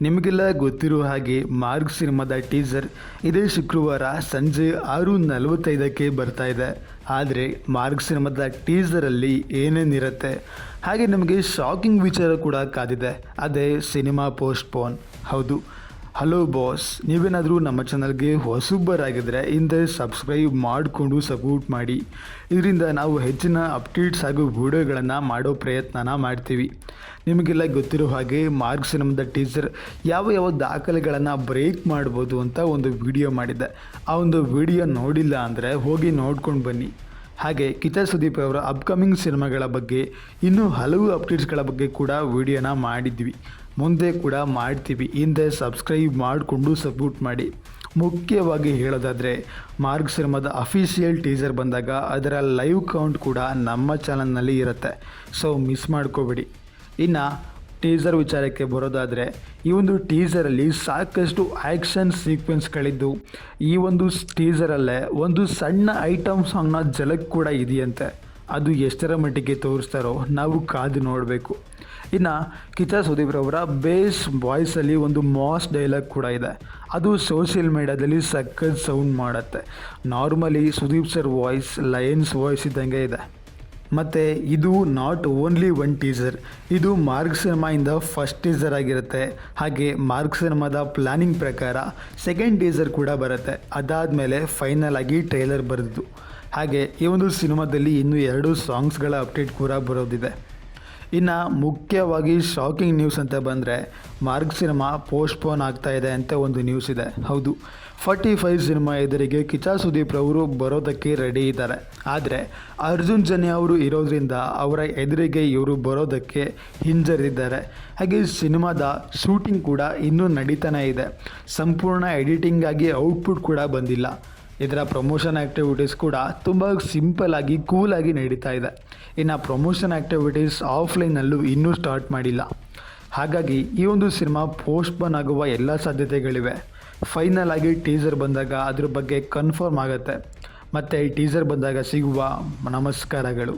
ನಿಮಗೆಲ್ಲ ಗೊತ್ತಿರುವ ಹಾಗೆ ಮಾರ್ಗ್ ಸಿನಿಮಾದ ಟೀಸರ್ ಇದೇ ಶುಕ್ರವಾರ ಸಂಜೆ 6:45ಕ್ಕೆ ಬರ್ತಾ ಇದೆ. ಆದರೆ ಮಾರ್ಗ್ ಸಿನಿಮಾದ ಟೀಸರಲ್ಲಿ ಏನೇನಿರುತ್ತೆ, ಹಾಗೆ ನಮಗೆ ಶಾಕಿಂಗ್ ವಿಚಾರ ಕೂಡ ಕಾದಿದೆ. ಅದೇ ಸಿನಿಮಾ ಪೋಸ್ಟ್ಪೋನ್. ಹೌದು, ಹಲೋ ಬಾಸ್, ನೀವೇನಾದರೂ ನಮ್ಮ ಚಾನಲ್ಗೆ ಹೊಸಬರಾಗಿದ್ದರೆ ಹಿಂದೆ ಸಬ್ಸ್ಕ್ರೈಬ್ ಮಾಡಿಕೊಂಡು ಸಪೋರ್ಟ್ ಮಾಡಿ. ಇದರಿಂದ ನಾವು ಹೆಚ್ಚಿನ ಅಪ್ಡೇಟ್ಸ್ ಹಾಗೂ ವಿಡಿಯೋಗಳನ್ನು ಮಾಡೋ ಪ್ರಯತ್ನನ ಮಾಡ್ತೀವಿ. ನಿಮಗೆಲ್ಲ ಗೊತ್ತಿರೋ ಹಾಗೆ ಮಾರ್ಗ್ ಸಿನಿಮಾದ ಟೀಸರ್ ಯಾವ ದಾಖಲೆಗಳನ್ನು ಬ್ರೇಕ್ ಮಾಡ್ಬೋದು ಅಂತ ಒಂದು ವಿಡಿಯೋ ಮಾಡಿದ್ದೆ. ಆ ಒಂದು ವಿಡಿಯೋ ನೋಡಿಲ್ಲ ಅಂದರೆ ಹೋಗಿ ನೋಡ್ಕೊಂಡು ಬನ್ನಿ. ಹಾಗೆ ಕಿಚ್ಚ ಸುದೀಪ್ ಅವರ ಅಪ್ಕಮಿಂಗ್ ಸಿನಿಮಾಗಳ ಬಗ್ಗೆ ಇನ್ನೂ ಹಲವು ಅಪ್ಡೇಟ್ಸ್ಗಳ ಬಗ್ಗೆ ಕೂಡ ವಿಡಿಯೋನ ಮಾಡಿದ್ವಿ, ಮುಂದೆ ಕೂಡ ಮಾಡ್ತೀವಿ. ಹಿಂದೆ ಸಬ್ಸ್ಕ್ರೈಬ್ ಮಾಡಿಕೊಂಡು ಸಪೋರ್ಟ್ ಮಾಡಿ. ಮುಖ್ಯವಾಗಿ ಹೇಳೋದಾದರೆ ಮಾರ್ಗ್ ಸಿನಿಮಾದ ಅಫಿಷಿಯಲ್ ಟೀಸರ್ ಬಂದಾಗ ಅದರ ಲೈವ್ ಕೌಂಟ್ ಕೂಡ ನಮ್ಮ ಚಾನಲ್ನಲ್ಲಿ ಇರುತ್ತೆ, ಸೊ ಮಿಸ್ ಮಾಡ್ಕೋಬೇಡಿ. ಇನ್ನು ಟೀಸರ್ ವಿಚಾರಕ್ಕೆ ಬರೋದಾದರೆ, ಈ ಒಂದು ಟೀಸರಲ್ಲಿ ಸಾಕಷ್ಟು ಆ್ಯಕ್ಷನ್ ಸೀಕ್ವೆನ್ಸ್ಗಳಿದ್ದು, ಈ ಒಂದು ಟೀಸರಲ್ಲೇ ಒಂದು ಸಣ್ಣ ಐಟಮ್ ಸಾಂಗ್ನ ಝಲಕ್ ಕೂಡ ಇದೆಯಂತೆ. ಅದು ಎಷ್ಟರ ಮಟ್ಟಿಗೆ ತೋರಿಸ್ತಾರೋ ನಾವು ಕಾದು ನೋಡಬೇಕು. ಇನ್ನು ಕಿಚ್ಚ ಸುದೀಪ್ರವರ ಬೇಸ್ ವಾಯ್ಸಲ್ಲಿ ಒಂದು ಮಾಸ್ ಡೈಲಾಗ್ ಕೂಡ ಇದೆ. ಅದು ಸೋಷಿಯಲ್ ಮೀಡಿಯಾದಲ್ಲಿ ಸಖತ್ ಸೌಂಡ್ ಮಾಡುತ್ತೆ. Normally Sudeep sir voice Lions voice ಇದ್ದಂಗೆ ಇದೆ. ಮತ್ತು ಇದು ನಾಟ್ ಓನ್ಲಿ ಒನ್ ಟೀಸರ್, ಇದು ಮಾರ್ಗ್ ಸಿನಿಮಾಯಿಂದ ಫಸ್ಟ್ ಟೀಸರ್ ಆಗಿರುತ್ತೆ. ಹಾಗೆ ಮಾರ್ಗ್ ಸಿನಿಮಾದ ಪ್ಲ್ಯಾನಿಂಗ್ ಪ್ರಕಾರ ಸೆಕೆಂಡ್ ಟೀಸರ್ ಕೂಡ ಬರುತ್ತೆ. ಅದಾದಮೇಲೆ ಫೈನಲ್ ಆಗಿ ಟ್ರೇಲರ್ ಬರೆದಿದ್ದು. ಹಾಗೆ ಈ ಒಂದು ಸಿನಿಮಾದಲ್ಲಿ ಇನ್ನೂ 2 ಸಾಂಗ್ಸ್ಗಳ ಅಪ್ಡೇಟ್ ಕೂಡ ಬರೋದಿದೆ. ಇನ್ನು ಮುಖ್ಯವಾಗಿ ಶಾಕಿಂಗ್ ನ್ಯೂಸ್ ಅಂತ ಬಂದರೆ, ಮಾರ್ಗ್ ಸಿನಿಮಾ ಪೋಸ್ಟ್ಪೋನ್ ಆಗ್ತಾ ಇದೆ ಅಂತ ಒಂದು ನ್ಯೂಸ್ ಇದೆ. ಹೌದು, 45 ಸಿನಿಮಾ ಎದುರಿಗೆ ಕಿಚ್ಚ ಸುದೀಪ್ರವರು ಬರೋದಕ್ಕೆ ರೆಡಿ ಇದ್ದಾರೆ. ಆದರೆ ಅರ್ಜುನ್ ಜನ್ಯ ಅವರು ಇರೋದ್ರಿಂದ ಅವರ ಎದುರಿಗೆ ಇವರು ಬರೋದಕ್ಕೆ ಹಿಂಜರಿದ್ದಾರೆ. ಹಾಗೆ ಸಿನಿಮಾದ ಶೂಟಿಂಗ್ ಕೂಡ ಇನ್ನೂ ನಡೀತಾನೆ ಇದೆ. ಸಂಪೂರ್ಣ ಎಡಿಟಿಂಗ್ ಆಗಿ ಔಟ್ಪುಟ್ ಕೂಡ ಬಂದಿಲ್ಲ. ಇದರ ಪ್ರಮೋಷನ್ ಆ್ಯಕ್ಟಿವಿಟೀಸ್ ಕೂಡ ತುಂಬ ಸಿಂಪಲ್ ಆಗಿ ಕೂಲಾಗಿ ನಡೀತಾ ಇದೆ. ಇನ್ನು ಪ್ರಮೋಷನ್ ಆ್ಯಕ್ಟಿವಿಟೀಸ್ ಆಫ್ಲೈನಲ್ಲೂ ಇನ್ನೂ ಸ್ಟಾರ್ಟ್ ಮಾಡಿಲ್ಲ. ಹಾಗಾಗಿ ಈ ಒಂದು ಸಿನಿಮಾ ಪೋಸ್ಟ್ಪೋನ್ ಆಗುವ ಎಲ್ಲ ಸಾಧ್ಯತೆಗಳಿವೆ. ಫೈನಲ್ ಆಗಿ ಟೀಸರ್ ಬಂದಾಗ ಅದ್ರ ಬಗ್ಗೆ ಕನ್ಫರ್ಮ್ ಆಗುತ್ತೆ. ಮತ್ತು ಈ ಟೀಸರ್ ಬಂದಾಗ ಸಿಗುವ ನಮಸ್ಕಾರಗಳು.